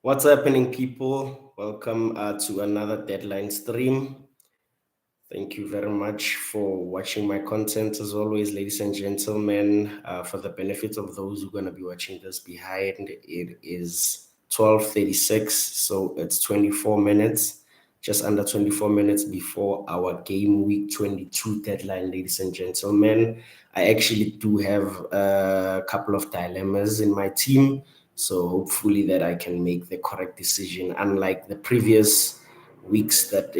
What's happening, people? Welcome to another deadline stream. Thank you very much for watching my content, as always, ladies and gentlemen. For the benefit of those who are going to be watching this behind, it is 12:36, so it's 24 minutes, just under 24 minutes before our game week 22 deadline, ladies and gentlemen. I actually do have a couple of dilemmas in my team, so hopefully that I can make the correct decision, unlike the previous weeks that,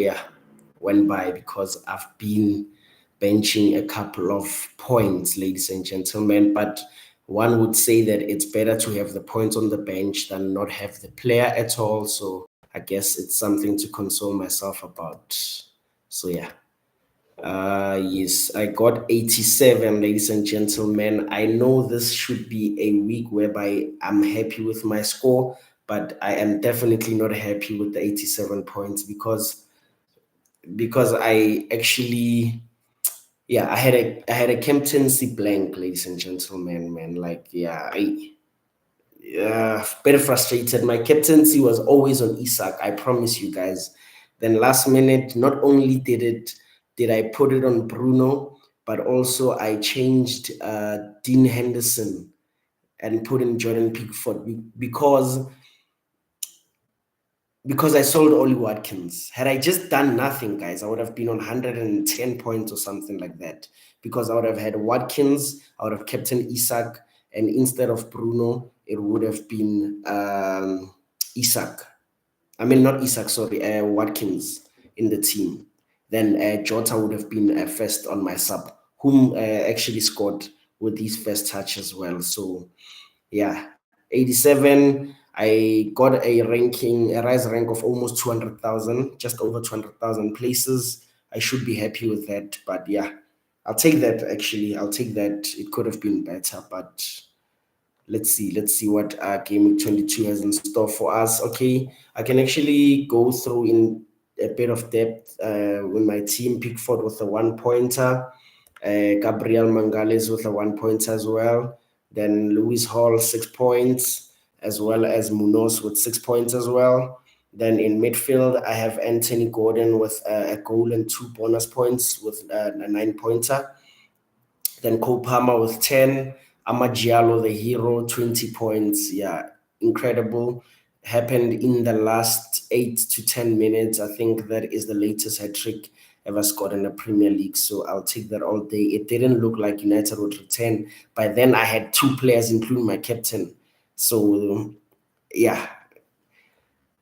went by, because I've been benching a couple of points, ladies and gentlemen. But one would say that it's better to have the points on the bench than not have the player at all. So I guess it's something to console myself about. So yeah. Yes, I got 87, ladies and gentlemen. I know this should be a week whereby I'm happy with my score, but I am definitely not happy with the 87 points because I actually, I had a captaincy blank, ladies and gentlemen, man. Like, very frustrated. My captaincy was always on Isak, I promise you guys. Then last minute, not only did I put it on Bruno, but also I changed Dean Henderson and put in Jordan Pickford because I sold Ollie Watkins. Had I just done nothing, guys, I would have been on 110 points or something like that. Because I would have had Watkins, I would have captain Isak, and instead of Bruno, it would have been Isak. I mean, not Isak, sorry, Watkins in the team. Then Jota would have been first on my sub, whom actually scored with his first touch as well. So, yeah, 87. I got a rise rank of almost 200,000, just over 200,000 places. I should be happy with that. But yeah, I'll take that actually. I'll take that. It could have been better, but let's see. Let's see what Game Week 22 has in store for us. Okay, I can actually go through in a bit of depth with my team. Pickford with a 1 pointer, Gabriel Mangales with a 1 pointer as well. Then Lewis Hall 6 points, as well as Munoz with 6 points as well. Then in midfield, I have Anthony Gordon with a goal and 2 bonus points with a 9 pointer. Then Cole Palmer with 10. Amagialo, the hero, 20 points. Yeah, incredible. Happened in the last 8 to 10 minutes. I think that is the latest hat trick ever scored in the Premier League. So I'll take that all day. It didn't look like United would return. By then, I had two players, including my captain. So, yeah,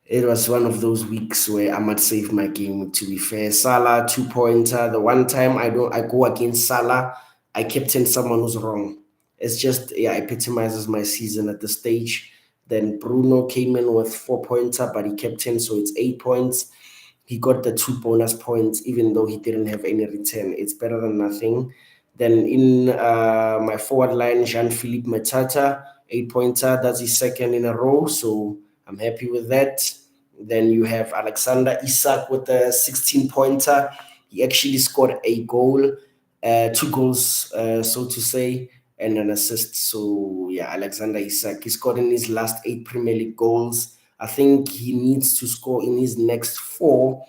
it was one of those weeks where I might save my game, to be fair. Salah, 2 pointer. The one time I go against Salah, I captain someone who's wrong. It's just, yeah, epitomizes my season at the stage. Then Bruno came in with 4 pointer, but he captained, so it's 8 points. He got the 2 bonus points, even though he didn't have any return. It's better than nothing. Then in my forward line, Jean-Philippe Matata, 8 pointer. That's his second in a row, so I'm happy with that. Then you have Alexander Isak with a 16 pointer. He actually scored a goal, 2 goals, so to say, and an assist. So yeah, Alexander Isak, he scored in his last 8 Premier League goals. I think he needs to score in his next 4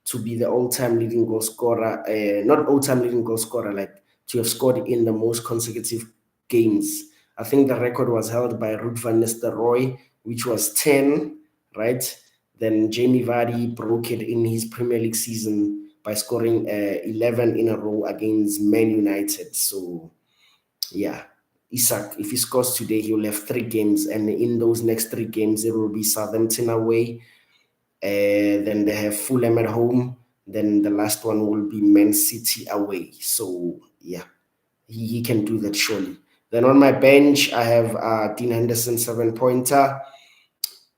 to be the all-time leading goal scorer. Not all-time leading goal scorer, like to have scored in the most consecutive games. I think the record was held by Ruud van Nistelrooy, which was 10, right? Then Jamie Vardy broke it in his Premier League season by scoring 11 in a row against Man United. So, yeah, Isak, if he scores today, he will have 3 games. And in those next 3 games, it will be Southampton away. Then they have Fulham at home. Then the last one will be Man City away. So, yeah, he can do that surely. Then on my bench, I have Dean Henderson, 7 pointer.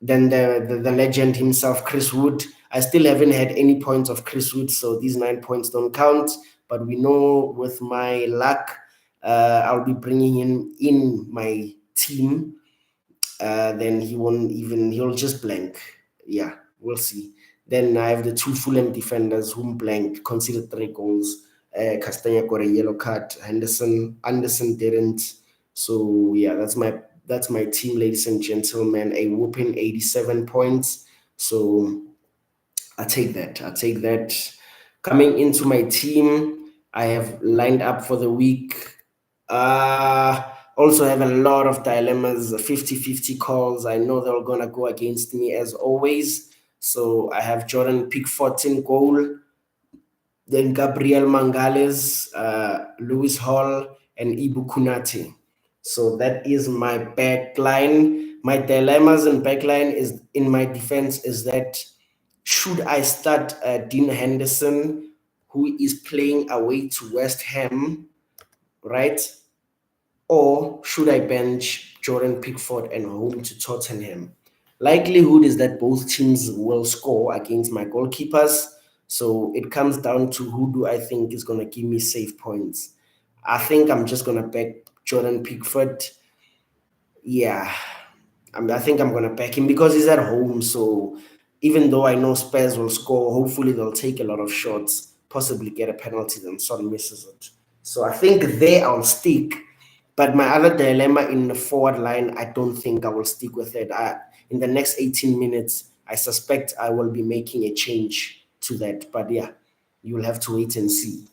Then the legend himself, Chris Wood. I still haven't had any points of Chris Wood, so these 9 points don't count. But we know with my luck, I'll be bringing him in my team. Then he'll just blank. Yeah, we'll see. Then I have the 2 Fulham defenders whom blanked, conceded 3 goals. Castagna got a yellow card. Anderson didn't. So yeah, That's my team, ladies and gentlemen. A whooping 87 points. So I take that. I take that. Coming into my team, I have lined up for the week. Also have a lot of dilemmas, 50-50 calls. I know they're going to go against me as always. So I have Jordan Pickford in goal, then Gabriel Mangales, Lewis Hall, and Ibu Kunati. So that is my back line. My dilemmas and backline is in my defense is that should I start Dean Henderson, who is playing away to West Ham, right? Or should I bench Jordan Pickford and home to Tottenham? Likelihood is that both teams will score against my goalkeepers. So it comes down to who do I think is going to give me safe points. I think I'm just going to back Jordan Pickford. Yeah, I think I'm going to back him because he's at home. So even though I know Spurs will score, hopefully they'll take a lot of shots, possibly get a penalty, then Son misses it. So I think there I'll stick. But my other dilemma in the forward line, I don't think I will stick with it. In the next 18 minutes, I suspect I will be making a change to that. But yeah, you'll have to wait and see.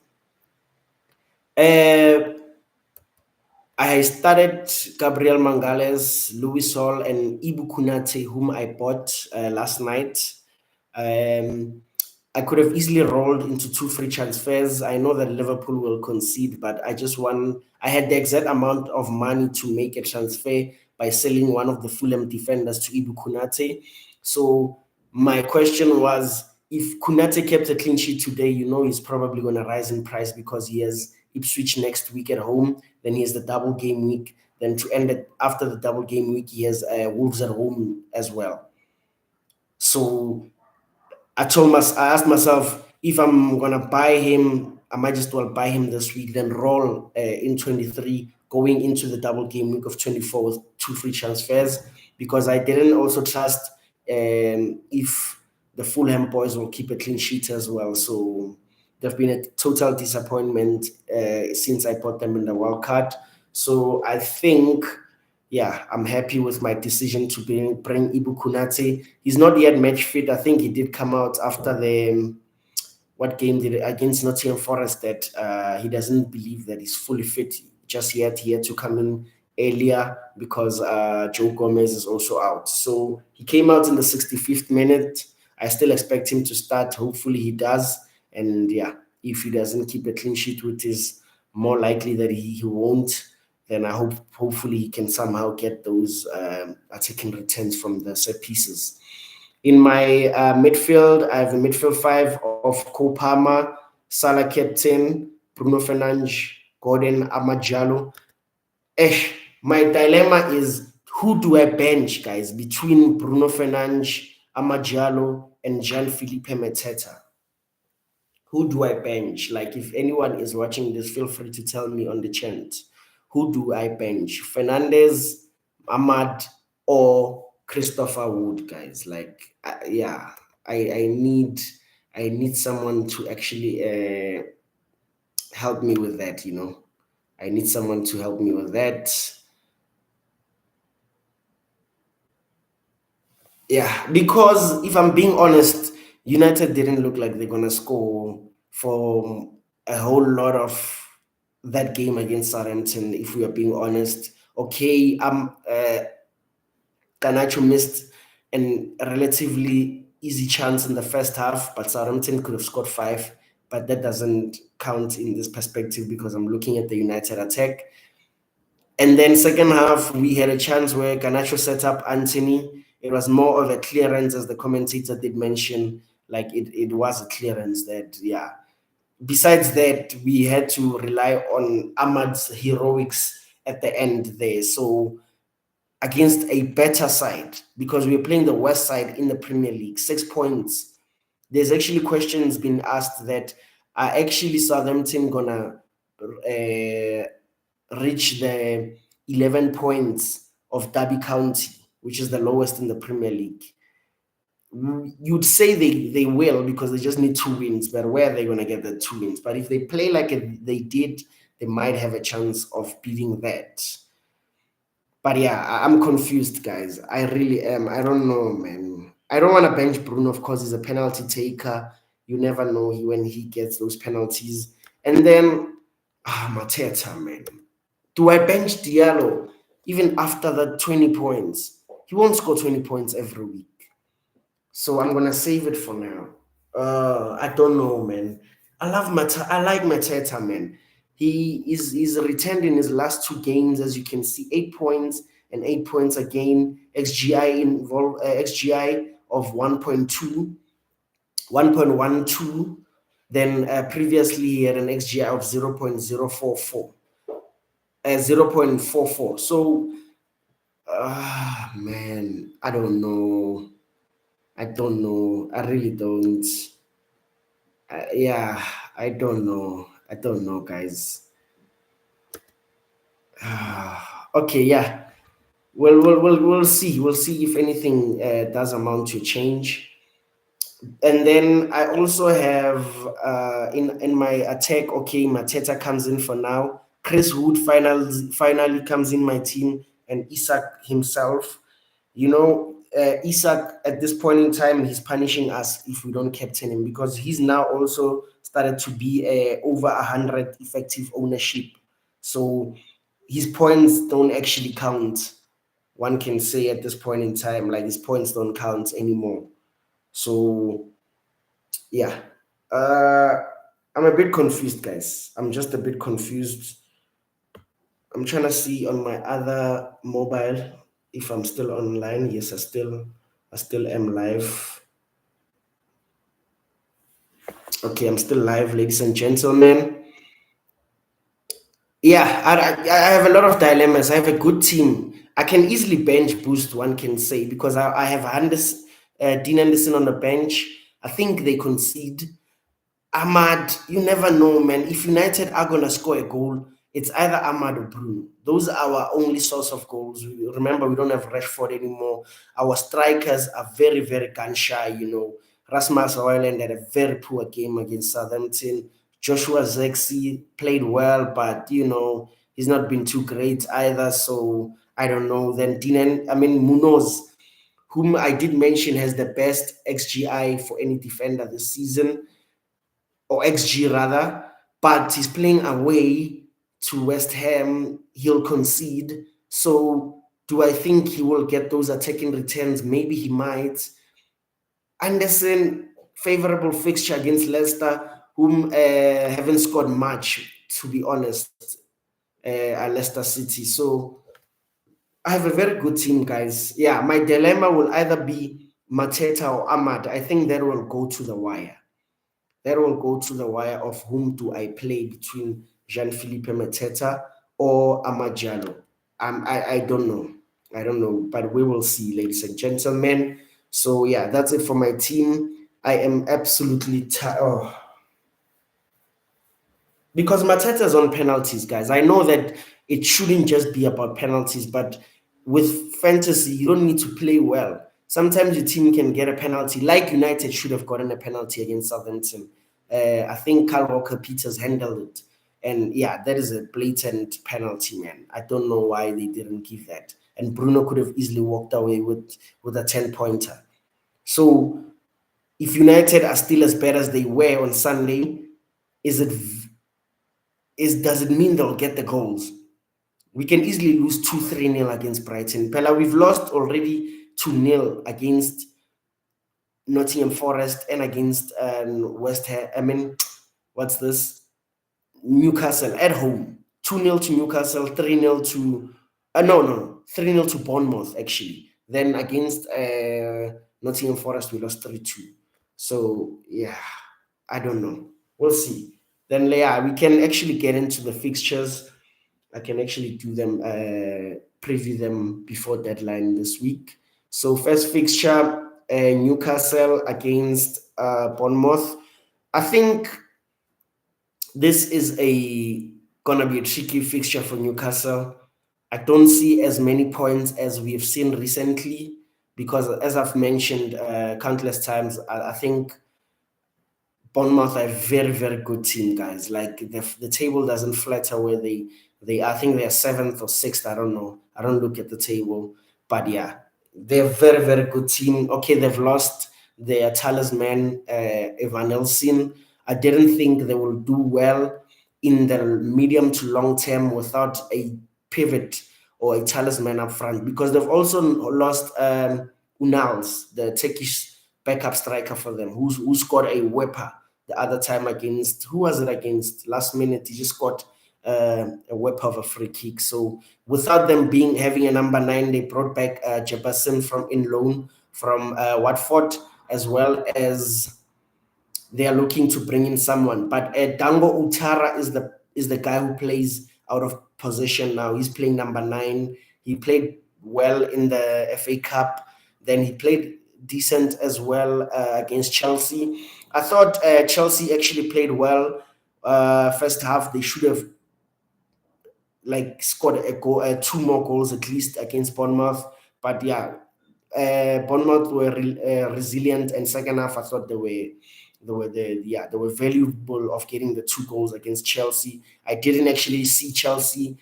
I started Gabriel Mangales, Luis Hall, and Ibu Kunate, whom I bought last night. I could have easily rolled into two free transfers. I know that Liverpool will concede, but I had the exact amount of money to make a transfer by selling one of the Fulham defenders to Ibu Kunate. So my question was, if Kunate kept a clean sheet today, he's probably going to rise in price because he has Ipswich next week at home. Then he has the double game week. Then to end it after the double game week, he has Wolves at home as well. So I asked myself, if I'm gonna buy him, I might just well buy him this week, then roll in 23, going into the double game week of 24 with two free transfers, because I didn't also trust if the Fulham boys will keep a clean sheet as well. So they've been a total disappointment since I bought them in the World Cup. So I think, yeah, I'm happy with my decision to bring Ibu Kunate. He's not yet match fit. I think he did come out after the what game did it against Nottingham Forest that he doesn't believe that he's fully fit just yet. He had to come in earlier because Joe Gomez is also out. So he came out in the 65th minute. I still expect him to start. Hopefully he does. And yeah, if he doesn't keep a clean sheet, which is more likely that he won't, then hopefully he can somehow get those attacking returns from the set pieces. In my midfield, I have a midfield five of Kopama, Salah captain, Bruno Fernandes, Gordon Amajalo. My dilemma is who do I bench, guys, between Bruno Fernandes, Amajalo, and Jean-Philippe Mateta? Who do I bench? Like, if anyone is watching this, feel free to tell me on the chat. Who do I bench? Fernandez, Ahmad, or Christopher Wood, guys? Like, yeah, I need someone to actually help me with that. I need someone to help me with that. Yeah, because if I'm being honest, United didn't look like they're gonna score for a whole lot of that game against Southampton. If we are being honest, okay, Garnacho missed a relatively easy chance in the first half, but Southampton could have scored five. But that doesn't count in this perspective because I'm looking at the United attack. And then second half, we had a chance where Garnacho set up Anthony. It was more of a clearance, as the commentator did mention. Like it was a clearance that, yeah. Besides that, we had to rely on Ahmad's heroics at the end there. So against a better side, because we're playing the West side in the Premier League, 6 points. There's actually questions being asked that are actually Southampton gonna reach the 11 points of Derby County, which is the lowest in the Premier League. You'd say they will because they just need 2 wins, but where are they going to get the 2 wins? But if they play like they did, they might have a chance of beating that. But yeah, I'm confused, guys. I really am. I don't know, man. I don't want to bench Bruno, of course. He's a penalty taker. You never know when he gets those penalties. And then, Mateta, man. Do I bench Diallo even after the 20 points? He won't score 20 points every week. So I'm gonna save it for now. I don't know, man. I like Mateta, man. He's returned in his last two games, as you can see, 8 points and 8 points again. XGI of 1.2, 1.12. Then previously he had an XGI of 0.044, 0.44. So, man, I don't know. I don't know. I really don't. Yeah, I don't know. I don't know, guys. Okay, yeah. We'll see. We'll see if anything does amount to change. And then I also have in my attack. Okay, Mateta comes in for now. Chris Wood finally comes in my team, and Isak himself. Isak at this point in time, he's punishing us if we don't captain him, because he's now also started to be over 100 effective ownership. So his points don't actually count. One can say at this point in time, like, his points don't count anymore. So yeah, uh, I'm a bit confused, guys. I'm just a bit confused. I'm trying to see on my other mobile if I'm still online. Yes, I still am live. Okay, I'm still live, ladies and gentlemen. Yeah, I have a lot of dilemmas. I have a good team. I can easily bench boost, one can say, because I have Dean Anderson on the bench. I think they concede. Ahmad, you never know, man. If United are gonna score a goal, it's either Ahmad or Bruno. Those are our only source of goals. Remember, we don't have Rashford anymore. Our strikers are very, very gun shy. Rasmus Højlund had a very poor game against Southampton. Joshua Zexi played well, but he's not been too great either. So I don't know. Then Munoz, whom I did mention, has the best XGI for any defender this season, or XG rather, but he's playing away to West Ham. He'll concede. So do I think he will get those attacking returns? Maybe he might. Anderson, favorable fixture against Leicester, whom haven't scored much, to be honest, at Leicester City. So I have a very good team, guys. Yeah, my dilemma will either be Mateta or Ahmad. I think that will go to the wire. Of whom do I play between Jean-Philippe Mateta or Amad Diallo. I don't know. I don't know, but we will see, ladies and gentlemen. So yeah, that's it for my team. I am absolutely tired. Oh, because Mateta's on penalties, guys. I know that it shouldn't just be about penalties, but with fantasy, you don't need to play well. Sometimes your team can get a penalty, like United should have gotten a penalty against Southampton. I think Kyle Walker-Peters handled it. And yeah, that is a blatant penalty, man. I don't know why they didn't give that. And Bruno could have easily walked away with a 10-pointer. So if United are still as bad as they were on Sunday, is it does it mean they'll get the goals? We can easily lose 2-3-0 against Brighton. Pella, we've lost already 2-0 against Nottingham Forest and against West Ham. What's this? Newcastle at home. 2-0 to Newcastle, 3-0 to no, 3-0 to Bournemouth, actually. Then against Nottingham Forest, we lost 3-2. So yeah, I don't know. We'll see. Then yeah, we can actually get into the fixtures. I can actually do them, preview them before deadline this week. So first fixture, Newcastle against Bournemouth. I think this is gonna be a tricky fixture for Newcastle. I don't see as many points as we've seen recently, because, as I've mentioned countless times, I think Bournemouth are a very, very good team, guys. Like, the table doesn't flatter where they are. I think they are seventh or sixth. I don't know. I don't look at the table. But yeah, they're a very, very good team. Okay, they've lost their talisman, Evan Nelson. I didn't think they will do well in the medium to long term without a pivot or a talisman up front, because they've also lost Unals, the Turkish backup striker for them, who scored a whipper the other time against, who was it against? Last minute, he just got a whip of a free kick. So without them having a number 9, they brought back Jefferson from in loan from Watford, as well as they are looking to bring in someone. But Dango Utara is the guy who plays out of position now. He's playing number 9. He played well in the FA Cup. Then he played decent as well against Chelsea. I thought Chelsea actually played well. First half, they should have scored a goal, 2 more goals at least against Bournemouth. But yeah, Bournemouth were resilient, and second half I thought they were valuable of getting the 2 goals against Chelsea. I didn't actually see Chelsea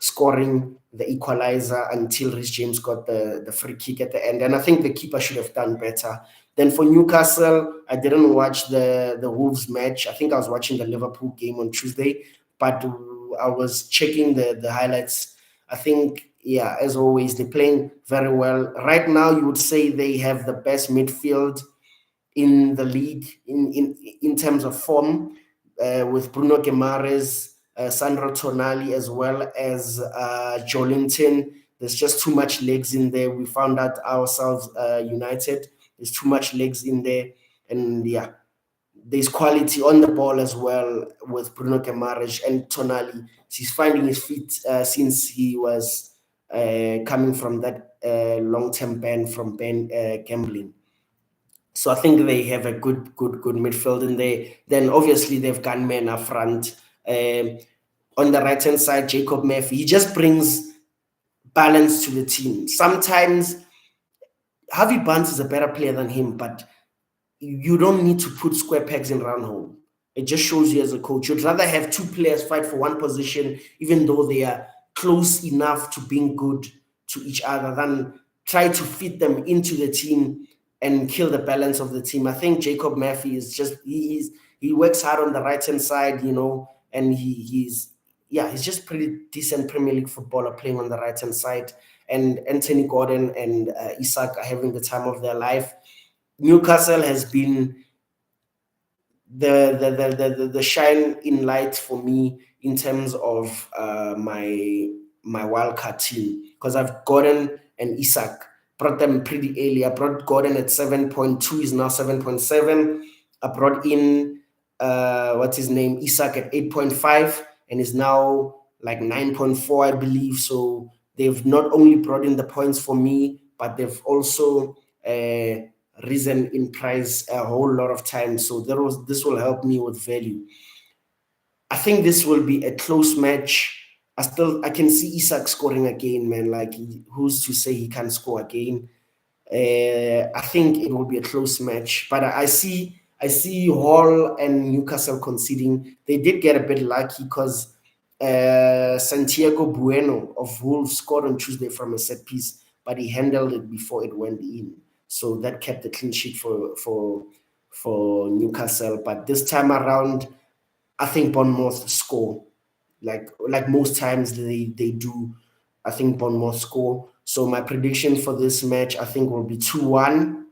scoring the equalizer until Rhys James got the free kick at the end, and I think the keeper should have done better. Then for Newcastle, I didn't watch the Wolves match. I think I was watching the Liverpool game on Tuesday, but I was checking the highlights. I think, yeah, as always, they're playing very well. Right now, you would say they have the best midfield in the league in terms of form, with Bruno Guimaraes, Sandro Tonali, as well as Jolinton. There's just too much legs in there. We found out ourselves, United. There's too much legs in there. And yeah, there's quality on the ball as well with Bruno Guimaraes and Tonali. He's finding his feet since he was coming from that long-term ban from gambling. So I think they have a good midfield in there. Then obviously they've got men up front. On the right-hand side, Jacob Murphy, he just brings balance to the team. Sometimes Harvey Barnes is a better player than him, but you don't need to put square pegs in round hole. It just shows you as a coach. You'd rather have 2 players fight for one position, even though they are close enough to being good to each other, than try to fit them into the team and kill the balance of the team. I think Jacob Murphy is just he works hard on the right hand side, and he's just pretty decent Premier League footballer playing on the right hand side. And Anthony Gordon and Isak are having the time of their life. Newcastle has been the shine in light for me in terms of my wildcard team, because I've Gordon and Isak, brought them pretty early. I brought Gordon at 7.2, is now 7.7. I brought in what's his name, Isak, at 8.5, and is now like 9.4, I believe. So they've not only brought in the points for me, but they've also risen in price a whole lot of times. So this will help me with value. I think this will be a close match. I can see Isak scoring again, man. Like, who's to say he can score again? I think it will be a close match, but I see Hall and Newcastle conceding. They did get a bit lucky because Santiago Bueno of Wolves scored on Tuesday from a set piece, but he handled it before it went in. So that kept the clean sheet for Newcastle. But this time around, I think Bournemouth score. Like most times they do. I think Bournemouth score. So my prediction for this match, I think, will be 2-1.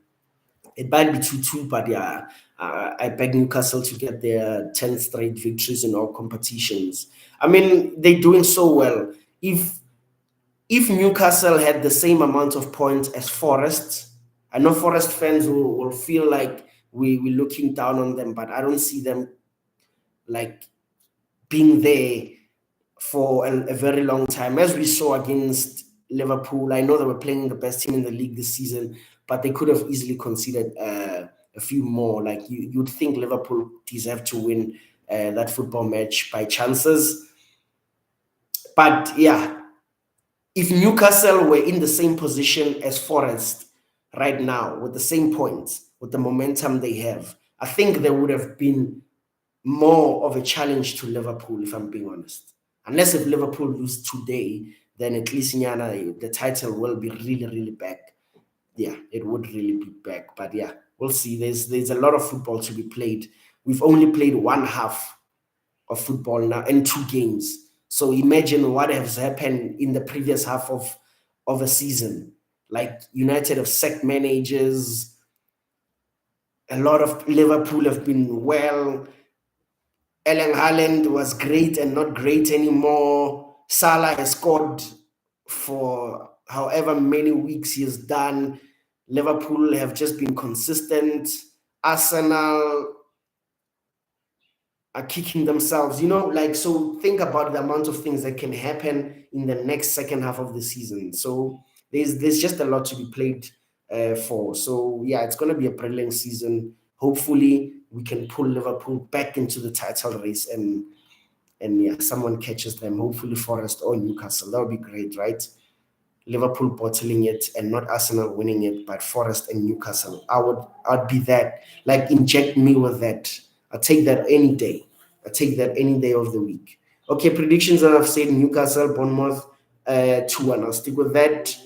It might be 2-2, but yeah, I beg Newcastle to get their 10th straight victories in all competitions. I mean, they're doing so well. If Newcastle had the same amount of points as Forest, I know Forest fans will feel like we're looking down on them, but I don't see them like being there for a very long time, as we saw against Liverpool. I know they were playing the best team in the league this season, but they could have easily conceded a few more. Like, you'd think Liverpool deserve to win that football match by chances. But yeah, if Newcastle were in the same position as Forest right now, with the same points, with the momentum they have, I think they would have been more of a challenge to Liverpool, if I'm being honest. Unless if Liverpool lose today, then at least the title will be really, really back. Yeah, it would really be back. But yeah, we'll see. There's a lot of football to be played. We've only played one half of football now and 2 games. So imagine what has happened in the previous half of a season. Like United have sacked managers. A lot of Liverpool have been well. Erling Haaland was great and not great anymore. Salah has scored for however many weeks he has done. Liverpool have just been consistent. Arsenal are kicking themselves, like, so think about the amount of things that can happen in the next second half of the season. So there's just a lot to be played for. So yeah, it's going to be a brilliant season. Hopefully we can pull Liverpool back into the title race, and yeah, someone catches them, hopefully Forest or Newcastle. That would be great, right? Liverpool bottling it and not Arsenal winning it, but Forest and Newcastle. I'd be that. Like, inject me with that. I'll take that any day. I'll take that any day of the week. Okay, predictions that I've said: Newcastle, Bournemouth, 2-1. I'll stick with that.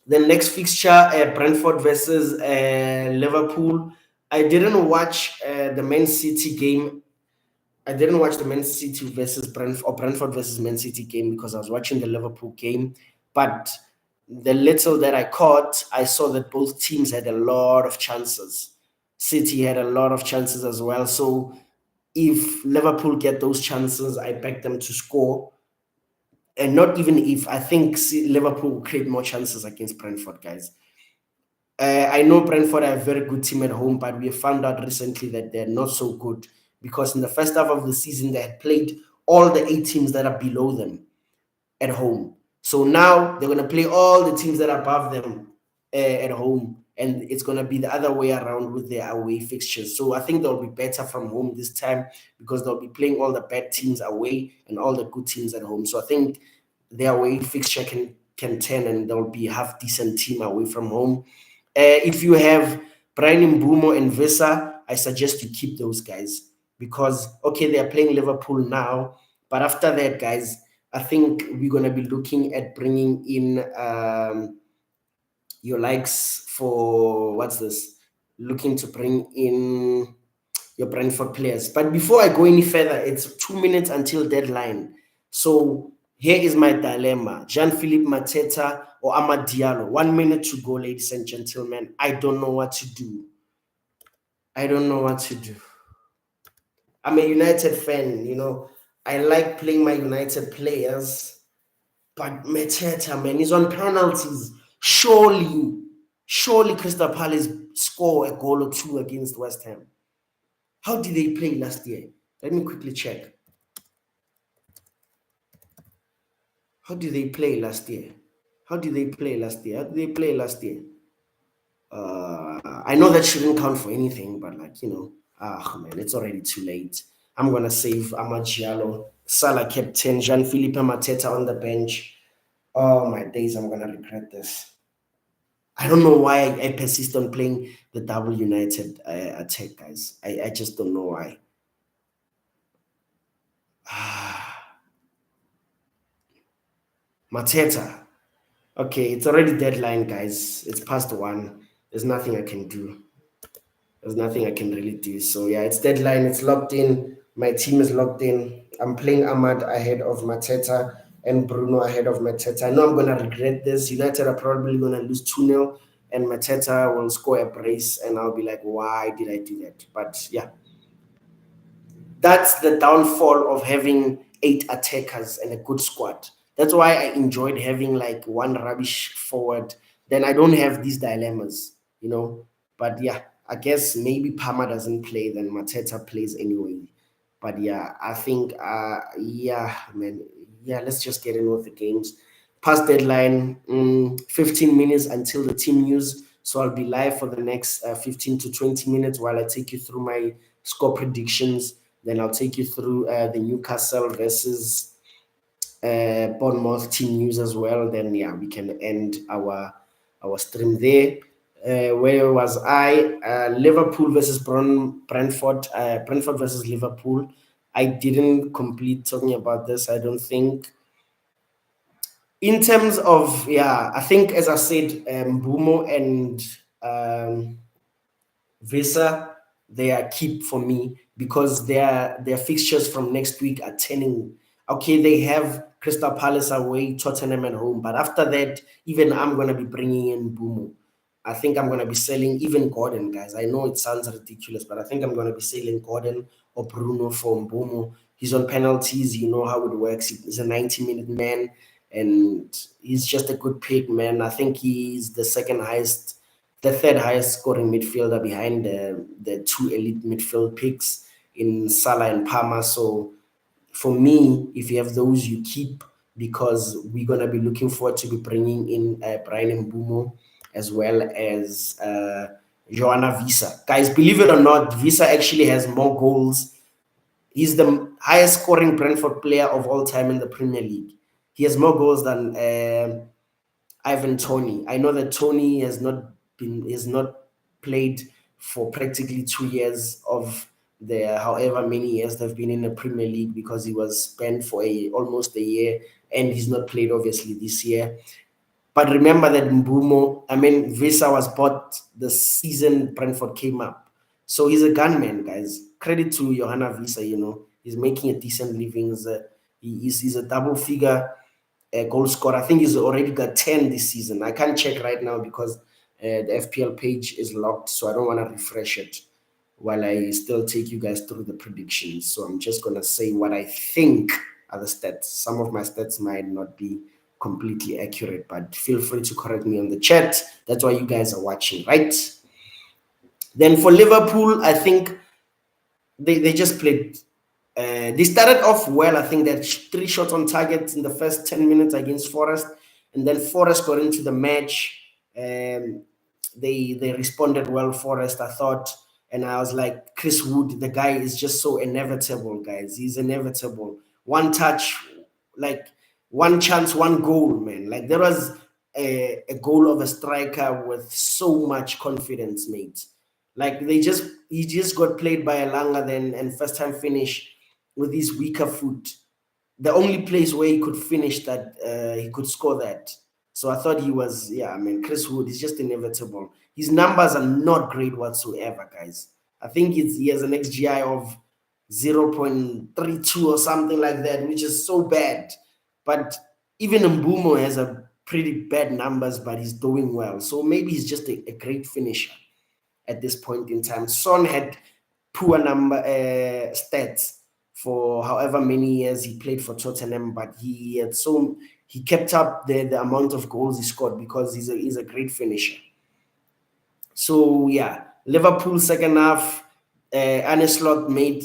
The next fixture, Brentford versus Liverpool. I didn't watch the Man City game. I didn't watch the Man City versus Brentford or Brentford versus Man City game because I was watching the Liverpool game. But the little that I caught, I saw that both teams had a lot of chances. City had a lot of chances as well. So if Liverpool get those chances, I back them to score. And not even if, I think Liverpool will create more chances against Brentford, guys. I know Brentford are a very good team at home, but we have found out recently that they're not so good because in the first half of the season, they had played all the 8 teams that are below them at home. So now they're going to play all the teams that are above them at home, and it's going to be the other way around with their away fixtures. So I think they'll be better from home this time because they'll be playing all the bad teams away and all the good teams at home. So I think their away fixture can turn, and there'll be a half decent team away from home. If you have Brian Mbumo and Visa, I suggest you keep those guys because, okay, they're playing Liverpool now, but after that, guys, I think we're going to be looking at bringing in your likes for, what's this? Looking to bring in your Brentford players. But before I go any further, it's 2 minutes until deadline. So here is my dilemma: Jean-Philippe Mateta or Amad Diallo. 1 minute to go, ladies and gentlemen. I don't know what to do. I don't know what to do. I'm a United fan, I like playing my United players, but Mateta, man, he's on penalties. Surely Crystal Palace score a goal or two against West Ham. How did they play last year? Let me quickly check. How did they play last year? I know that shouldn't count for anything, but man, it's already too late. I'm going to save Amad Diallo, Salah captain, Jean-Philippe Mateta on the bench. Oh, my days, I'm going to regret this. I don't know why I persist on playing the double United attack, guys. I just don't know why. Mateta. Okay, it's already deadline, guys. It's past 1. There's nothing I can do. There's nothing I can really do. So yeah, it's deadline. It's locked in. My team is locked in. I'm playing Ahmad ahead of Mateta and Bruno ahead of Mateta. I know I'm going to regret this. United are probably going to lose 2-0 and Mateta will score a brace and I'll be like, why did I do that? But yeah, that's the downfall of having 8 attackers and a good squad. That's why I enjoyed having like one rubbish forward. Then I don't have these dilemmas, But yeah, I guess maybe Palmer doesn't play, then Mateta plays anyway. But yeah, I think, let's just get in with the games. Past deadline, 15 minutes until the team news. So I'll be live for the next 15 to 20 minutes while I take you through my score predictions. Then I'll take you through the Newcastle versus Bournemouth team news as well. Then yeah, we can end our stream there. Where was I? Liverpool versus Brentford. Brentford versus Liverpool. I didn't complete talking about this. I don't think. In terms of, yeah, I think, as I said, Bumo and Visa, they are keep for me because their fixtures from next week are turning. Okay, they have Crystal Palace away, Tottenham at home, but after that, even I'm gonna be bringing in Bumo. I think I'm gonna be selling even Gordon, guys. I know it sounds ridiculous, but I think I'm gonna be selling Gordon or Bruno for Bumo. He's on penalties. You know how it works. He's a 90-minute man, and he's just a good pick, man. I think he's the third highest scoring midfielder behind the two elite midfield picks in Salah and Palmer. So for me, if you have those, you keep, because we're gonna be looking forward to be bringing in Brian Mbumo as well as Joanna Visa. Guys, believe it or not, Visa actually has more goals. He's the highest scoring Brentford player of all time in the Premier League. He has more goals than Ivan Tony. I know that Tony has not played for practically 2 years of the however many years they've been in the Premier League, because he was spent for almost a year, and he's not played obviously this year. But remember that Visa was bought the season Brentford came up. So he's a gunman, guys. Credit to Johanna Visa, he's making a decent living. He's a double figure goal scorer. I think he's already got 10 this season. I can't check right now because the FPL page is locked, so I don't want to refresh it while I still take you guys through the predictions. So I'm just going to say what I think are the stats. Some of my stats might not be completely accurate, but feel free to correct me on the chat. That's why you guys are watching, right? Then for Liverpool, I think they just played. They started off well. I think they had 3 shots on target in the first 10 minutes against Forest, and then Forest got into the match. They responded well, Forest, I thought, and I was like, Chris Wood, the guy is just so inevitable, guys. He's inevitable. One touch, like one chance, one goal, man. Like there was a goal of a striker with so much confidence, mate. Like he just got played by Elanga then and first time finish with his weaker foot. The only place where he could finish that, he could score that. So I thought he was, yeah, I mean, Chris Wood is just inevitable. His numbers are not great whatsoever, guys. I think he has an XGI of 0.32 or something like that, which is so bad. But even Mbumo has a pretty bad numbers, but he's doing well. So maybe he's just a great finisher at this point in time. Son had poor stats for however many years he played for Tottenham, but he kept up the amount of goals he scored because he's a great finisher. So yeah, Liverpool second half, Arne Slot made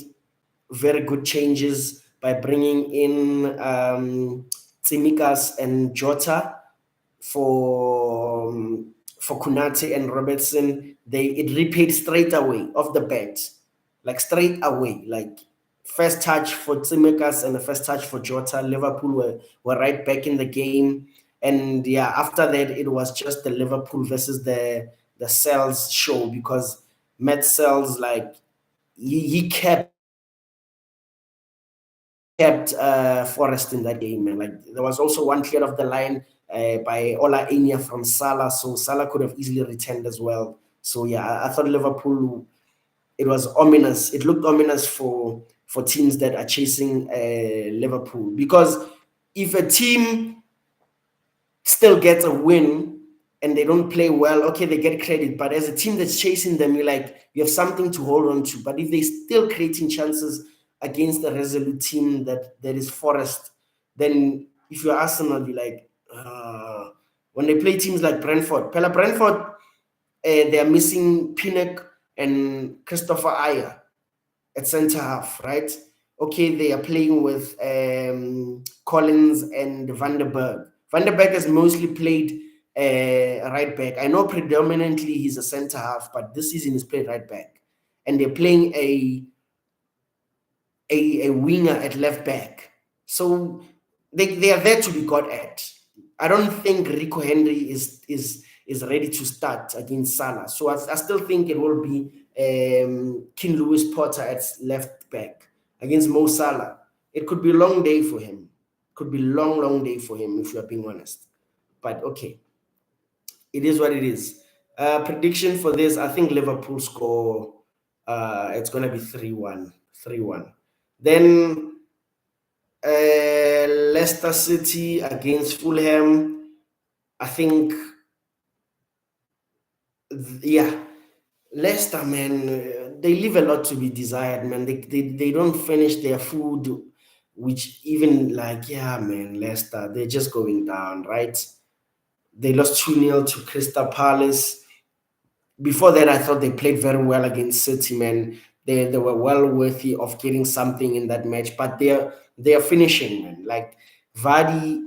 very good changes by bringing in Tsimikas and Jota for Kunate and Robertson. It repaid straight away off the bat, like straight away, like first touch for Tsimikas and the first touch for Jota. Liverpool were right back in the game, and yeah, after that it was just the Liverpool versus the Cells show, because Matt Cells, like he kept Forest in that game, man. Like there was also one clear off the line by Ola Enya from Salah, so Salah could have easily returned as well. So yeah, I thought Liverpool, it was ominous. It looked ominous for teams that are chasing Liverpool, because if a team still gets a win and they don't play well, okay, they get credit. But as a team that's chasing them, you have something to hold on to. But if they're still creating chances against a resolute team that is Forest, then if you're Arsenal, you're like, when they play teams like Brentford, they are missing Pinnock and Christopher Ayer at center half, right? Okay, they are playing with Collins and Van der Berg. Van der Berg has mostly played right back. I know predominantly he's a center half, but this season he's played right back. And they're playing a winger at left back. So they are there to be got at. I don't think Rico Henry is ready to start against Salah. So I still think it will be King Lewis Potter at left back against Mo Salah. It could be a long day for him. Could be long day for him if you are being honest. But okay, it is what it is. Prediction for this, I think Liverpool score. It's gonna be 3-1. 3-1. Then Leicester City against Fulham. I think, yeah, Leicester, man, they leave a lot to be desired, man. They don't finish their food, which even like, yeah, man, Leicester, they're just going down, right? They lost 2-0 to Crystal Palace. Before that, I thought they played very well against City, man. They were well worthy of getting something in that match, but they're finishing, man. Like Vardy,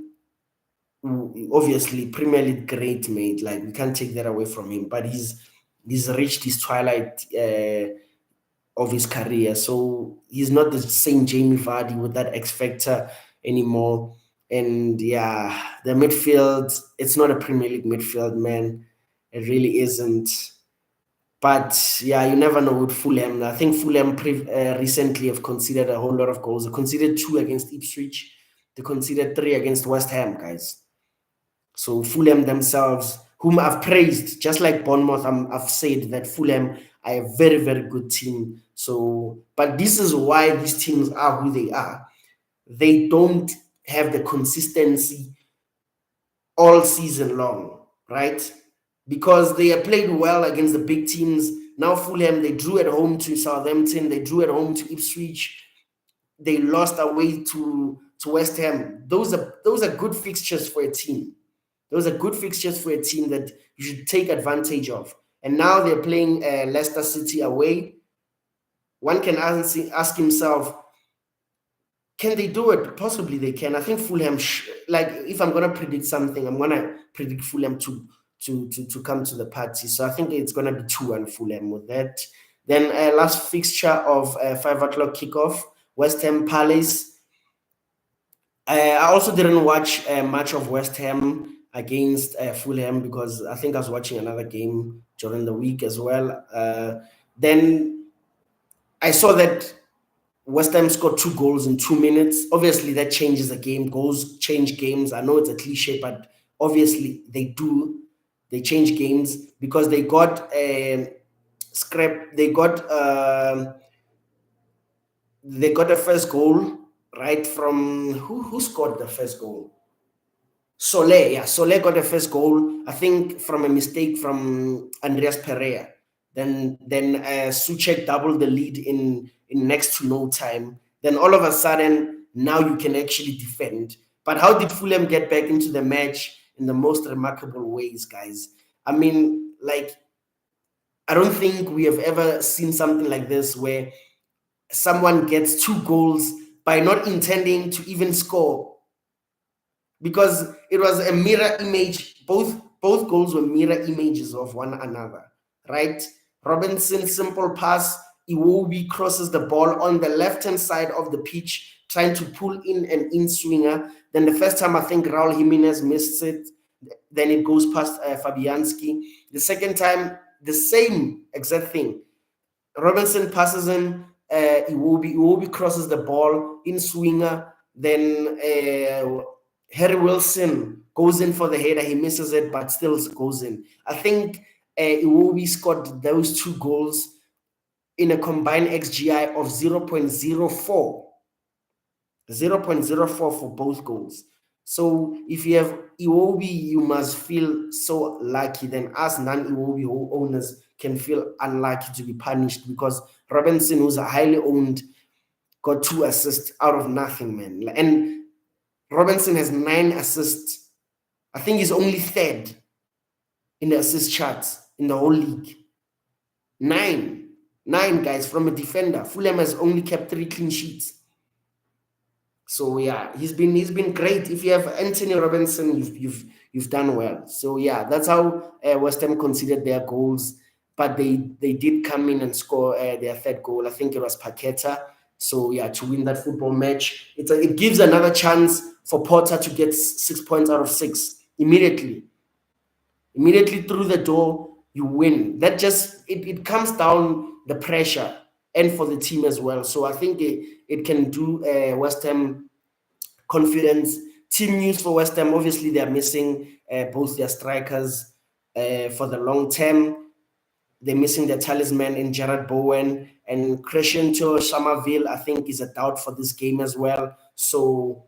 obviously Premier League great, mate. Like we can't take that away from him, but he's reached his twilight of his career, so he's not the same Jamie Vardy with that X factor anymore. And yeah, the midfield, it's not a Premier League midfield, man. It really isn't. But yeah, you never know with Fulham. I think Fulham recently have conceded a whole lot of goals. They conceded 2 against Ipswich. They conceded 3 against West Ham, guys. So Fulham themselves, whom I've praised, just like Bournemouth, I've said that Fulham are a very, very good team. So, but this is why these teams are who they are. They don't have the consistency all season long, right? Because they have played well against the big teams. Now Fulham, they drew at home to Southampton, they drew at home to Ipswich, they lost away to West Ham. Those are good fixtures for a team. Those are good fixtures for a team that you should take advantage of. And now they're playing Leicester City away. One can ask himself, can they do it? Possibly they can. I think Fulham, like if I'm gonna predict something, I'm gonna predict Fulham to come to the party. So I think it's gonna be 2-1 Fulham with that. Then last fixture of 5 o'clock kickoff, West Ham Palace. I also didn't watch much of West Ham against Fulham because I think I was watching another game during the week as well. Then I saw that West Ham scored 2 goals in 2 minutes. Obviously, that changes the game. Goals change games. I know it's a cliche, but obviously they do. They change games because they got scrap. They got the first goal right from who scored the first goal? Soler, yeah, Soler got the first goal, I think, from a mistake from Andreas Pereira. Then Suchek doubled the lead in next to no time. Then all of a sudden, now you can actually defend. But how did Fulham get back into the match in the most remarkable ways, guys? I mean, like, I don't think we have ever seen something like this where someone gets 2 goals by not intending to even score, because it was a mirror image. Both goals were mirror images of one another, right? Robinson, simple pass. Iwobi crosses the ball on the left-hand side of the pitch, trying to pull in an in-swinger. Then the first time, I think Raul Jimenez missed it. Then it goes past Fabianski. The second time, the same exact thing. Robinson passes in, Iwobi crosses the ball, in-swinger. Then Harry Wilson goes in for the header. He misses it, but still goes in. I think Iwobi scored those 2 goals in a combined XGI of 0.04. 0.04 for both goals. So if you have Iwobi, you must feel so lucky. Then us non-Iwobi owners can feel unlucky to be punished, because Robinson, who's highly owned, got 2 assists out of nothing, man. And Robinson has 9 assists. I think he's only 3rd in the assist charts in the whole league. 9, guys, from a defender. Fulham has only kept 3 clean sheets. So yeah, he's been great. If you have Anthony Robinson, you've done well. So yeah, that's how West Ham considered their goals. But they did come in and score their 3rd goal. I think it was Paqueta. So yeah, to win that football match, it gives another chance for Potter to get 6 points out of 6 immediately. Immediately through the door, you win. That just it comes down the pressure, and for the team as well. So I think it can do West Ham confidence. Team news for West Ham, obviously they are missing both their strikers for the long term. They're missing their talisman in Jared Bowen, and Crescento Somerville, I think, is a doubt for this game as well. So,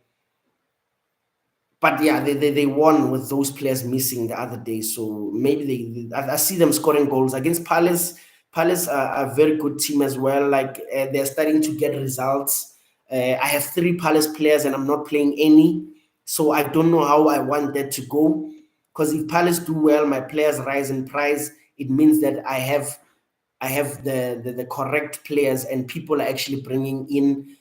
but yeah, they won with those players missing the other day. So maybe I see them scoring goals against Palace. Palace are a very good team as well. Like they're starting to get results. I have 3 Palace players and I'm not playing any. So I don't know how I want that to go. Because if Palace do well, my players rise in price. It means that I have the correct players and people are actually bringing in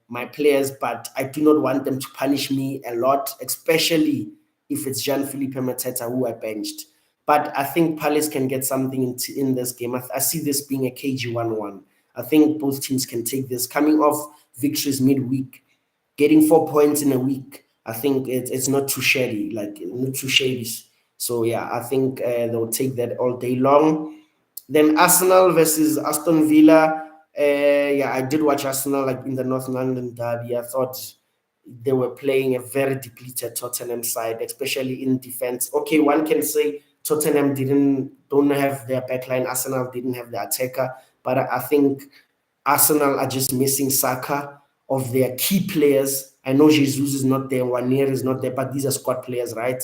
my players, but I do not want them to punish me a lot, especially if it's Jean-Philippe Mateta who I benched. But I think Palace can get something in this game. I see this being a KG 1-1. I think both teams can take this. Coming off victories midweek, getting 4 points in a week, I think it's not too shady, like not too shady. So yeah, I think they'll take that all day long. Then Arsenal versus Aston Villa. Yeah, I did watch Arsenal like in the North London derby. I thought they were playing a very depleted Tottenham side, especially in defense. Okay, one can say Tottenham don't have their backline. Arsenal didn't have the attacker, but I think Arsenal are just missing Saka of their key players. I know Jesus is not there, Wanier is not there, but these are squad players, right?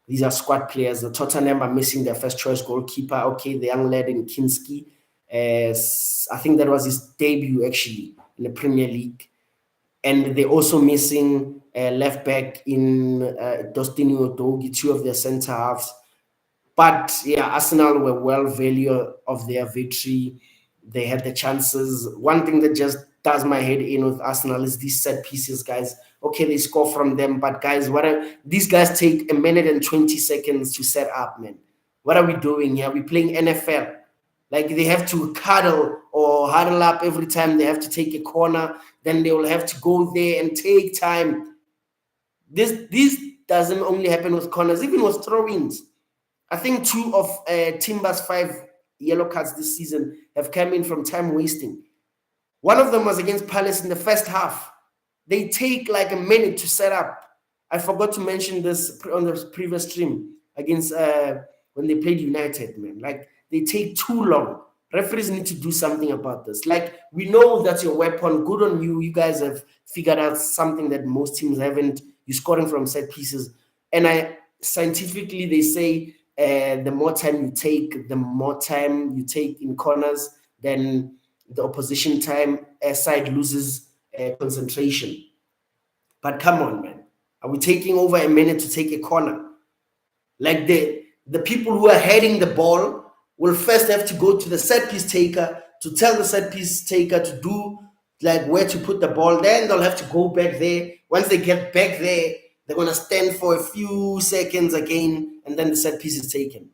These are squad players. The Tottenham are missing their first choice goalkeeper. Okay, the young lad in Kinski. I think that was his debut actually in the Premier League. And they're also missing left back in Dostini Odogi, 2 of their centre halves. But yeah, Arsenal were well value of their victory. They had the chances. One thing that just does my head in with Arsenal is these set pieces, guys. Okay, they score from them, but guys, these guys take 1 minute and 20 seconds to set up, man. What are we doing here? We're playing NFL. Like they have to cuddle or huddle up every time they have to take a corner. Then they will have to go there and take time. This doesn't only happen with corners, even with throw-ins. I think 2 of Timber's 5 yellow cards this season have come in from time wasting. One of them was against Palace in the first half. They take like a minute to set up. I forgot to mention this on the previous stream against when they played United, man. Like they take too long. Referees need to do something about this. Like we know that's your weapon. Good on you. You guys have figured out something that most teams haven't. You're scoring from set pieces. And scientifically they say the more time you take, in corners, then the opposition side loses concentration. But come on, man. Are we taking over a minute to take a corner? Like the people who are heading the ball will first have to go to the set piece taker to tell the set piece taker to do like where to put the ball. Then they'll have to go back there. Once they get back there, they're gonna stand for a few seconds again, and then the set piece is taken.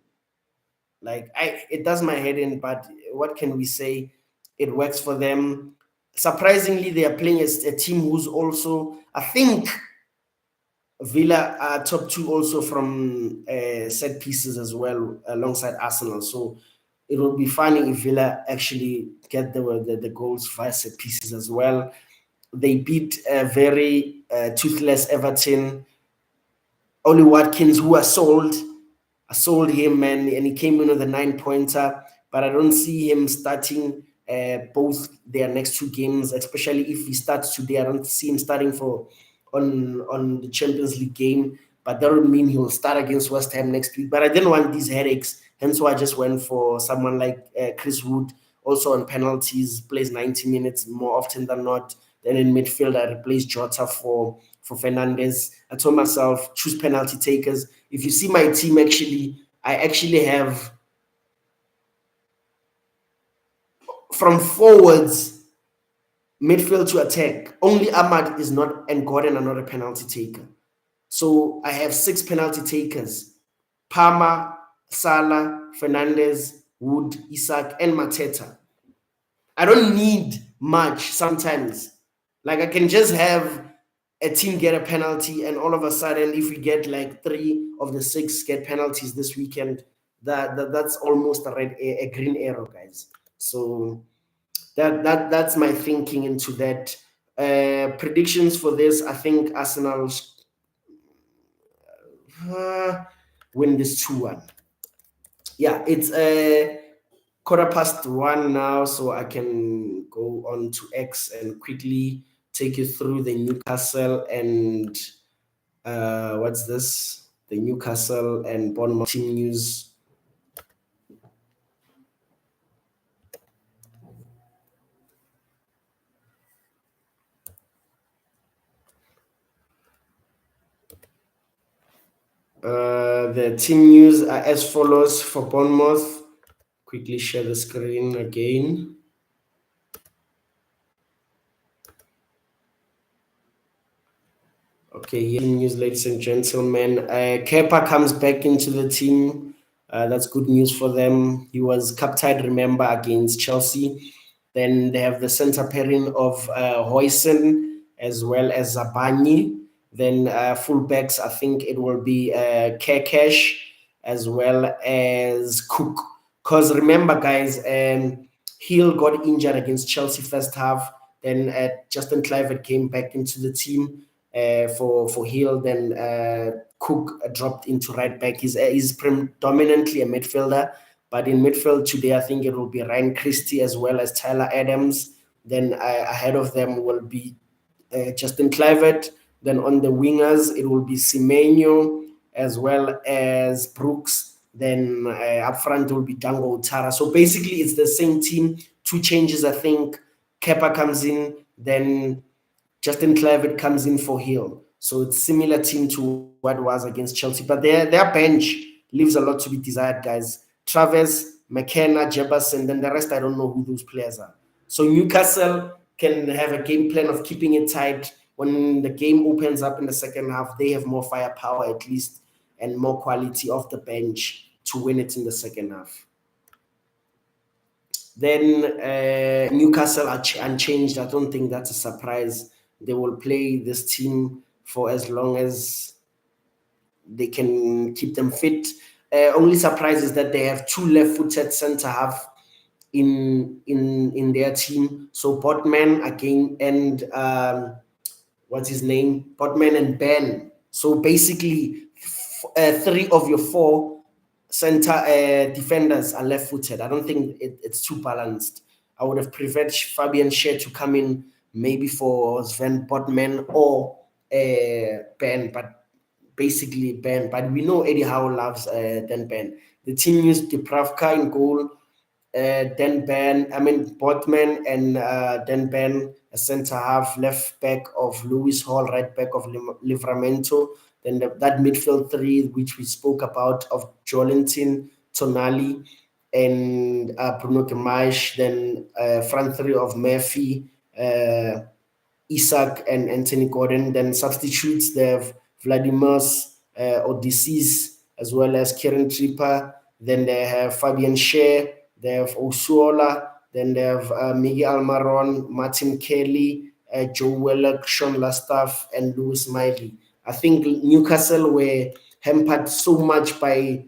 Like it does my head in, but what can we say? It works for them. Surprisingly, they are playing a team who's also, I think, Villa are top 2 also from set pieces as well, alongside Arsenal. So it will be funny if Villa actually get the goals via set pieces as well. They beat a very toothless Everton. Oli Watkins, who I sold him, man, and he came in with a 9-pointer. But I don't see him starting both their next 2 games, especially if he starts today. I don't see him starting on the Champions League game, but that would mean he'll start against West Ham next week. But I didn't want these headaches, hence why I just went for someone like Chris Wood, also on penalties, plays 90 minutes more often than not. Then in midfield, I replaced Jota for Fernandez. I told myself, choose penalty takers. If you see my team, I actually have from forwards, midfield to attack. Only Ahmad is not, and Gordon are not a penalty taker. So I have 6 penalty takers: Palmer, Salah, Fernandez, Wood, Isak, and Mateta. I don't need much sometimes. Like I can just have a team get a penalty, and all of a sudden, if we get like 3 of the 6 get penalties this weekend, that's almost a green arrow, guys. So that's my thinking into that. Predictions for this, I think Arsenal uh, win this 2-1. Yeah, it's 1:15 now, so I can go on to X and quickly take you through the Newcastle and what's this? The Newcastle and Bournemouth team news. The team news are as follows for Bournemouth. Quickly share the screen again. Okay, here news, ladies and gentlemen. Kepa comes back into the team. That's good news for them. He was captain, remember, against Chelsea. Then they have the center pairing of Hoysen as well as Zabani. Then fullbacks, I think it will be Kekesh as well as Cook. Because remember, guys, Hill got injured against Chelsea first half. Then Justin Kluivert came back into the team for Hill. Then Cook dropped into right back. He's predominantly a midfielder, but in midfield today, I think it will be Ryan Christie as well as Tyler Adams. Then ahead of them will be Justin Kluivert. Then on the wingers, it will be Semenyo as well as Brooks. Then up front will be Dango Utara. So basically, it's the same team. Two changes, I think. Kepa comes in, then Justin Kluivert comes in for Hill. So it's similar team to what was against Chelsea. But their bench leaves a lot to be desired, guys. Travis, McKenna, Jefferson, then the rest, I don't know who those players are. So Newcastle can have a game plan of keeping it tight. When the game opens up in the second half, they have more firepower at least and more quality off the bench to win it in the second half. Then Newcastle are unchanged. I don't think that's a surprise. They will play this team for as long as they can keep them fit. Only surprise is that they have two left-footed centre half in their team. So Botman again and what's his name? Botman and Ben. So basically, three of your four center defenders are left-footed. I don't think it's too balanced. I would have preferred Fabian Schär to come in maybe for Sven Botman or Ben, but basically Ben. But we know Eddie Howe loves Dan Ben. The team used Dubravka in goal, Botman and Dan Ben, a centre half, left back of Lewis Hall, right back of Livramento. Then that midfield three, which we spoke about, of Jolinton, Tonali, and Bruno Guimaraes. Then front three of Murphy, Isak, and Anthony Gordon. Then substitutes, they have Vladimir's Odysseus, as well as Kieran Trippier. Then they have Fabian Schär, they have Osuola, then they have Miguel Almiron, Martin Kelly, Joe Willock, Sean Lastaff, and Lewis Miley. I think Newcastle were hampered so much by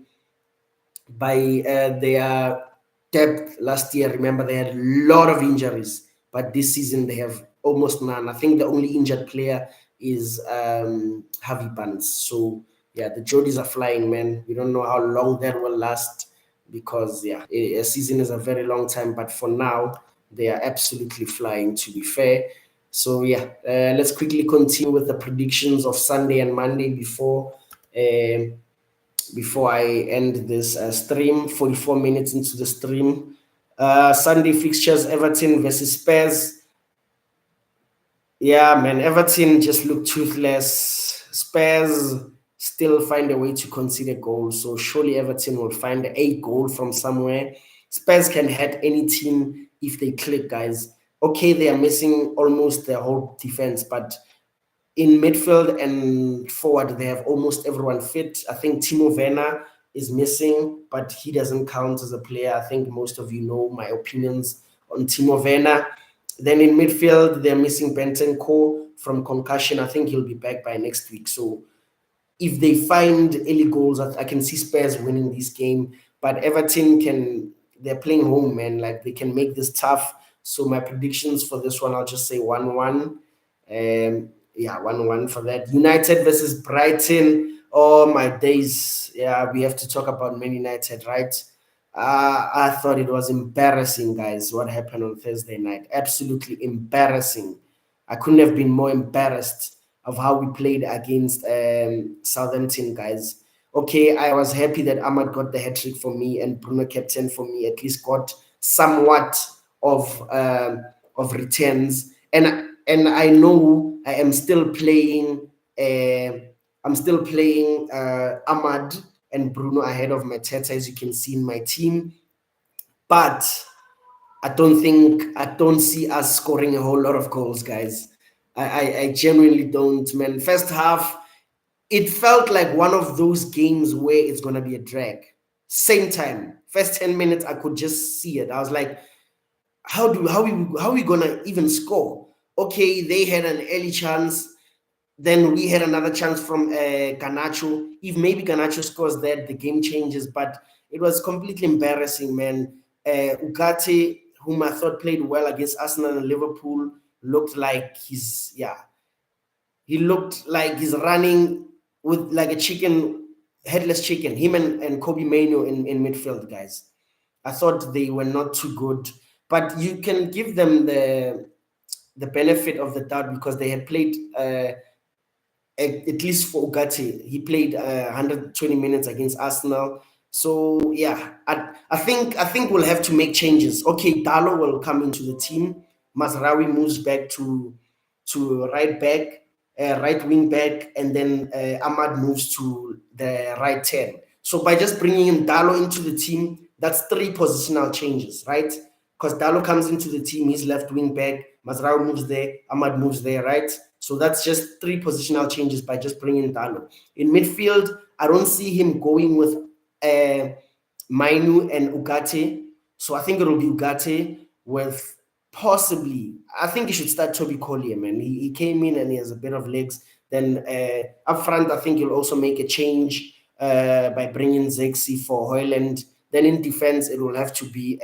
their depth last year. Remember, they had a lot of injuries, but this season they have almost none. I think the only injured player is Harvey Barnes. So yeah, the Geordies are flying, man. We don't know how long that will last because yeah, a season is a very long time. But for now, they are absolutely flying. To be fair. So yeah, let's quickly continue with the predictions of Sunday and Monday before I end this stream. 44 minutes into the stream. Sunday fixtures: Everton versus Spurs. Yeah, man, Everton just look toothless. Spurs still find a way to concede a goal, so surely Everton will find a goal from somewhere. Spurs can hit any team if they click, guys. Okay, they are missing almost their whole defense, but in midfield and forward, they have almost everyone fit. I think Timo Werner is missing, but he doesn't count as a player. I think most of you know my opinions on Timo Werner. Then in midfield, they're missing Bentancur from concussion. I think he'll be back by next week. So if they find early goals, I can see Spurs winning this game. But Everton they're playing home, man. Like they can make this tough. So my predictions for this one, I'll just say 1-1. Yeah, 1-1 for that. United versus Brighton. Oh my days. Yeah, we have to talk about Man United, right? I thought it was embarrassing, guys, what happened on Thursday night. Absolutely embarrassing. I couldn't have been more embarrassed of how we played against Southampton, guys. Okay, I was happy that Ahmad got the hat trick for me and Bruno captain for me, at least got somewhat of returns. And I know I am still playing. I'm still playing Ahmad and Bruno ahead of Mateta, as you can see in my team. But I don't see us scoring a whole lot of goals, guys. I genuinely don't, man. First half, it felt like one of those games where it's gonna be a drag. Same time, first 10 minutes, I could just see it. I was like, how we gonna even score? Okay, they had an early chance. Then we had another chance from Garnacho. If maybe Garnacho scores that, the game changes. But it was completely embarrassing, man. Ugarte, whom I thought played well against Arsenal and Liverpool, looked like he looked like he's running with like a chicken, headless chicken. Him and Kobe Mainoo in midfield, guys. I thought they were not too good, but you can give them the benefit of the doubt because they had played. At least for Ugarte, he played 120 minutes against Arsenal. So yeah, I think we'll have to make changes. Okay, Dalo will come into the team. Mazraoui moves back to right back, right wing back, and then Ahmad moves to the right 10. So by just bringing in Dalo into the team, that's 3 positional changes, right? Because Dalo comes into the team, he's left wing back, Mazraoui moves there, Ahmad moves there, right? So that's just 3 positional changes by just bringing Dalo. In midfield, I don't see him going with Mainoo and Ugarte. So I think it'll be Ugarte with possibly, I think he should start Toby Collier, man. He came in and he has a bit of legs. Then up front, I think he'll also make a change by bringing Zexi for Hoyland. Then in defense, it will have to be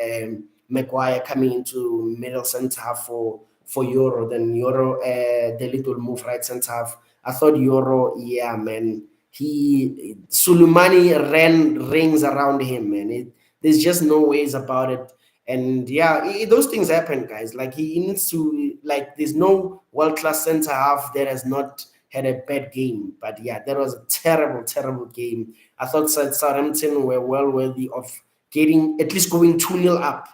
Maguire coming into middle center half for Euro. Then Euro, the little move right center half. I thought Euro, yeah, man. Sulumani ran rings around him, man. There's just no ways about it. And yeah, those things happen, guys. Like he needs to, like, there's no world class center half that has not had a bad game. But yeah, that was a terrible, terrible game. I thought Southampton were well worthy of getting at least going 2-0 up.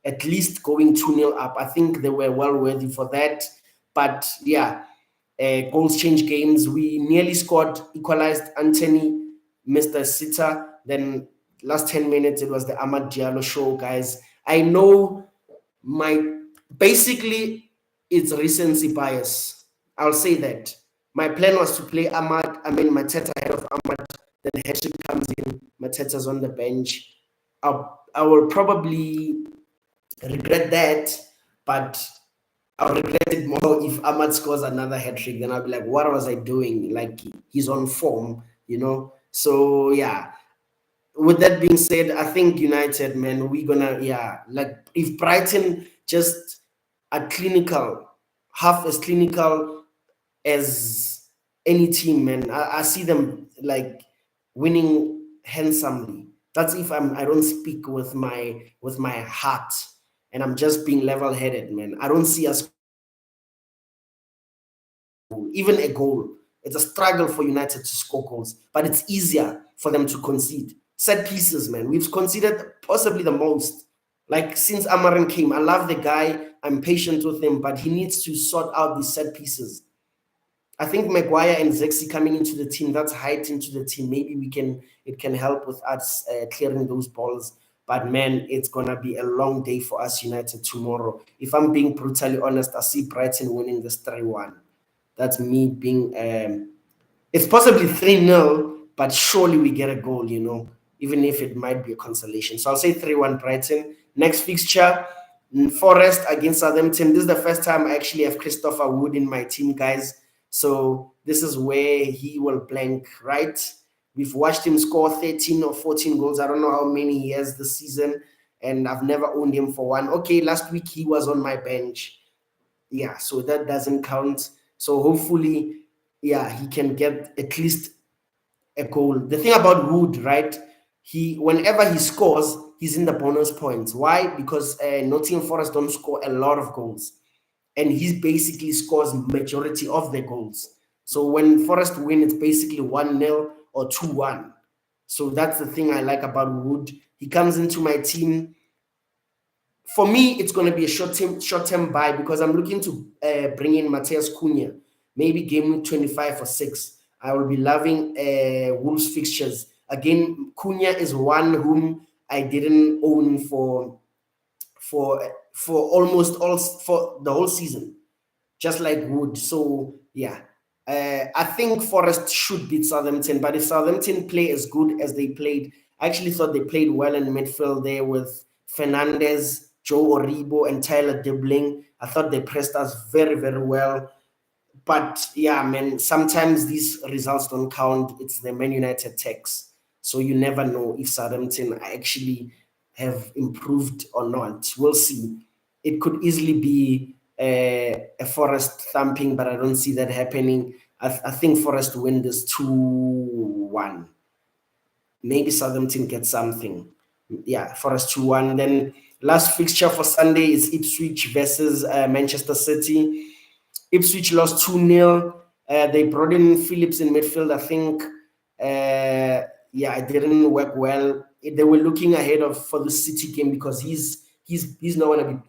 At least going 2-0 up. I think they were well worthy for that. But yeah, goals change games. We nearly scored, equalized. Anthony missed a sitter. Then last 10 minutes, it was the Ahmad Diallo show, guys. I know basically it's recency bias. I'll say that. My plan was to play Mateta ahead of Ahmad. Then Heship comes in, Mateta's on the bench. I will probably regret that, but I'll regret it more if Ahmad scores another hat trick. Then I'll be like, what was I doing? Like, he's on form, you know? So, yeah. With that being said, I think United, man, we're gonna, yeah, like if Brighton just are clinical, half as clinical as any team, man, I see them like winning handsomely. That's if I don't speak with my heart and I'm just being level-headed, man. I don't see us even a goal. It's a struggle for United to score goals, but it's easier for them to concede. Set pieces, man. We've conceded possibly the most. Like since Amarin came, I love the guy. I'm patient with him, but he needs to sort out these set pieces. I think Maguire and Zexi coming into the team, that's height into the team. Maybe it can help with us clearing those balls. But man, it's gonna be a long day for us United tomorrow. If I'm being brutally honest, I see Brighton winning this 3-1. That's me being it's possibly 3-0, but surely we get a goal, even if it might be a consolation. So I'll say 3-1 Brighton. Next fixture, Forest against Southampton. This is the first time I actually have Christopher Wood in my team, guys. So this is where he will blank, right? We've watched him score 13 or 14 goals. I don't know how many he has this season, and I've never owned him for one. Okay, last week he was on my bench. Yeah, so that doesn't count. So hopefully, yeah, he can get at least a goal. The thing about Wood, right? Whenever he scores, he's in the bonus points. Why? Because Nottingham Forest don't score a lot of goals, and he basically scores majority of the goals. So when Forest win, it's basically 1-0 or 2-1. So that's the thing I like about Wood. He comes into my team. For me, it's going to be a short-term buy because I'm looking to bring in Mateus Cunha, maybe game week 25 or 6. I will be loving Wolves fixtures. Again, Cunha is one whom I didn't own for almost all for the whole season, just like Wood. So yeah, I think Forest should beat Southampton, but if Southampton play as good as they played, I actually thought they played well in midfield there with Fernandez, Joe Oribo, and Tyler Dibling. I thought they pressed us very, very well. But yeah, man, sometimes these results don't count. It's the Man United tax. So you never know if Southampton actually have improved or not. We'll see. It could easily be a Forest thumping, but I don't see that happening. I think Forest win this 2-1. Maybe Southampton gets something. Yeah, Forest 2-1. Then last fixture for Sunday is Ipswich versus Manchester City. Ipswich lost 2-0. They brought in Phillips in midfield. I think, yeah, it didn't work well. They were looking ahead of for the City game because he's not going to be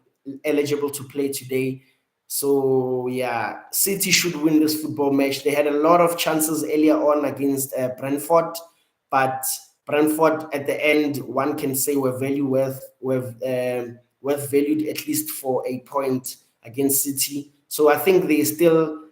eligible to play today. So yeah, City should win this football match. They had a lot of chances earlier on against Brentford, but Brentford at the end, one can say worth valued at least for a point against City. So I think they still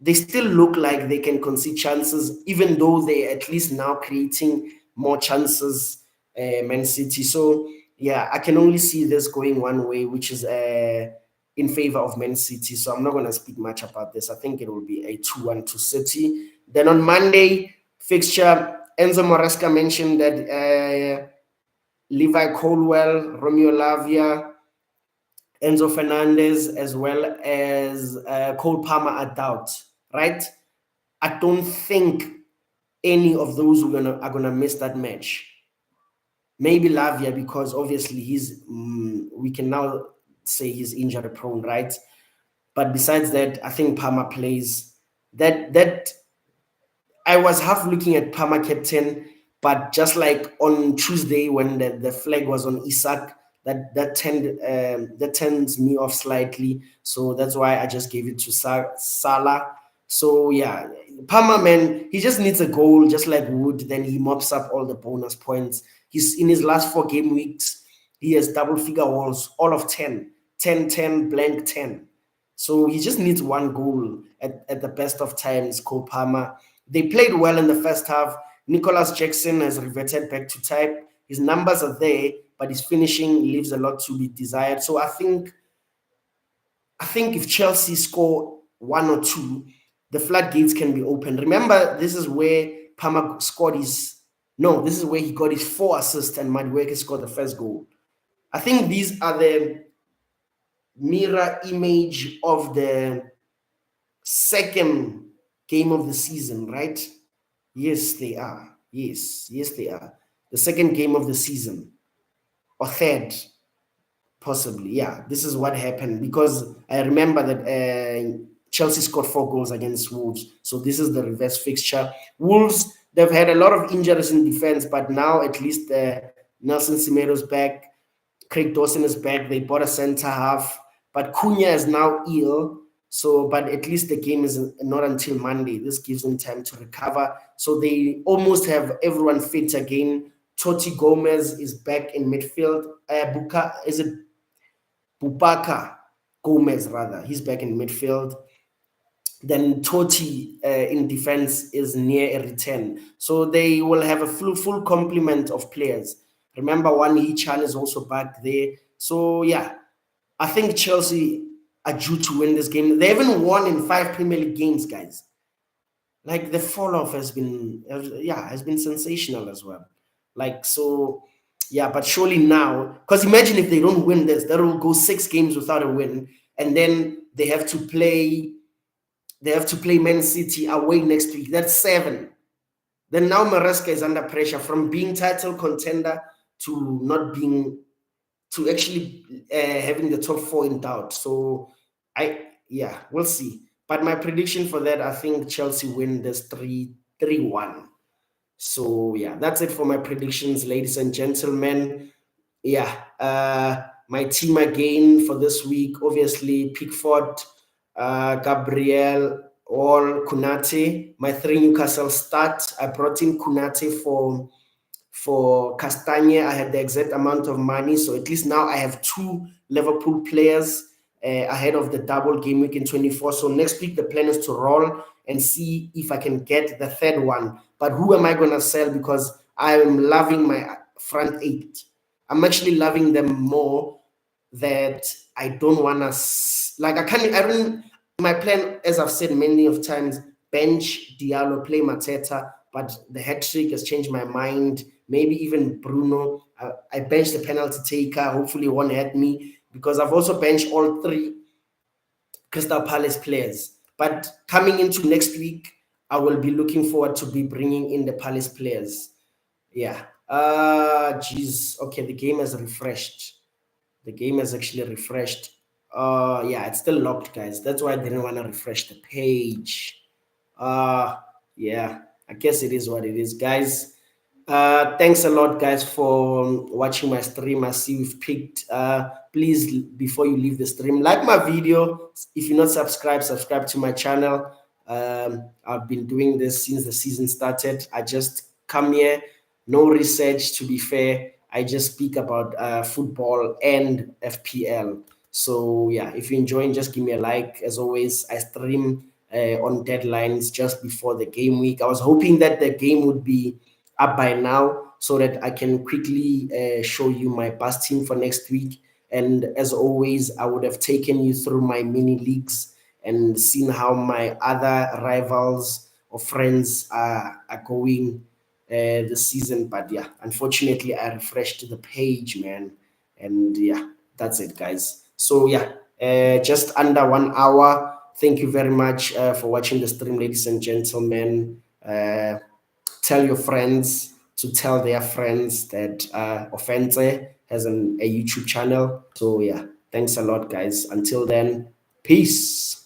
look like they can concede chances, even though they're at least now creating more chances, Man City. So yeah, I can only see this going one way, which is in favor of Man City. So I'm not going to speak much about this. I think it will be a 2-1 to City. Then on Monday, fixture, Enzo Maresca mentioned that Levi Colwell, Romeo Lavia, Enzo Fernandez, as well as Cole Palmer are out, right? I don't think any of those are gonna miss that match. Maybe Lavia, because obviously we can now say he's injury prone, right? But besides that, I think Palmer plays. That I was half looking at Palmer captain, but just like on Tuesday when the flag was on Isak, that turns me off slightly. So that's why I just gave it to Salah. So yeah, Palmer, man, he just needs a goal, just like Wood. Then he mops up all the bonus points. He's in his last 4 game weeks. He has double figure goals, all of 10, 10, 10, blank 10. So he just needs one goal at the best of times, Cole Palmer. They played well in the first half. Nicholas Jackson has reverted back to type. His numbers are there, but his finishing leaves a lot to be desired. So I think if Chelsea score 1 or 2, the floodgates can be open. Remember, this is where Palmer scored this is where he got his 4 assists and Madueke scored the first goal. I think these are the mirror image of the second game of the season, right? Yes, they are. Yes, they are. The second game of the season, or third, possibly. Yeah, this is what happened because I remember that Chelsea scored 4 goals against Wolves. So this is the reverse fixture. Wolves, they've had a lot of injuries in defense, but now at least Nelson Semedo's back. Craig Dawson is back. They bought a center half, but Cunha is now ill. So, but at least the game is not until Monday. This gives them time to recover. So they almost have everyone fit again. Totti Gomez is back in midfield. Bubaka Gomez, rather. He's back in midfield. Then Totti in defense is near a return. So they will have a full complement of players. Remember, Wan Hee-chan is also back there. So, yeah, I think Chelsea are due to win this game. They haven't won in 5 Premier League games, guys. Like, the fall-off has been sensational as well. Like, so, yeah, but surely now, because imagine if they don't win this, they will go 6 games without a win, and then they have to play They have to play Man City away next week. That's 7. Then now Maresca is under pressure from being title contender to not being, to actually having the top 4 in doubt. So we'll see. But my prediction for that, I think Chelsea win this 3-1. So yeah, that's it for my predictions, ladies and gentlemen. My team again for this week, obviously Pickford, Gabriel, all Kunate. My 3 Newcastle start. I brought in Kunate for Castagne. I had the exact amount of money, so at least now I have 2 Liverpool players ahead of the double game week in 24. So next week the plan is to roll and see if I can get the 3rd one. But who am I gonna sell? Because I am loving my front 8. I'm actually loving them more. That I don't wanna my plan, as I've said many of times, bench Diallo, play Mateta, but the hat trick has changed my mind. Maybe even Bruno. I benched the penalty taker. Hopefully, won't hurt me because I've also benched all 3 Crystal Palace players. But coming into next week, I will be looking forward to be bringing in the Palace players. Yeah. Geez. Okay, the game has refreshed. The game has actually refreshed. It's still locked, guys. That's why I didn't want to refresh the page. Yeah, I guess it is what it is, guys. Thanks a lot, guys, for watching my stream. I see we've picked. Please, before you leave the stream, like my video. If you're not subscribed, subscribe to my channel. I've been doing this since the season started. I just come here, no research, to be fair. I just speak about football and FPL. So yeah, if you're enjoying, just give me a like. As always, I stream on deadlines just before the game week. I was hoping that the game would be up by now so that I can quickly show you my best team for next week. And as always, I would have taken you through my mini leagues and seen how my other rivals or friends are going this season. But yeah, unfortunately, I refreshed the page, man. And yeah, that's it, guys. So yeah, just under 1 hour. Thank you very much for watching the stream, ladies and gentlemen. Tell your friends to tell their friends that Ofentse has a YouTube channel. So yeah, thanks a lot, guys. Until then, peace.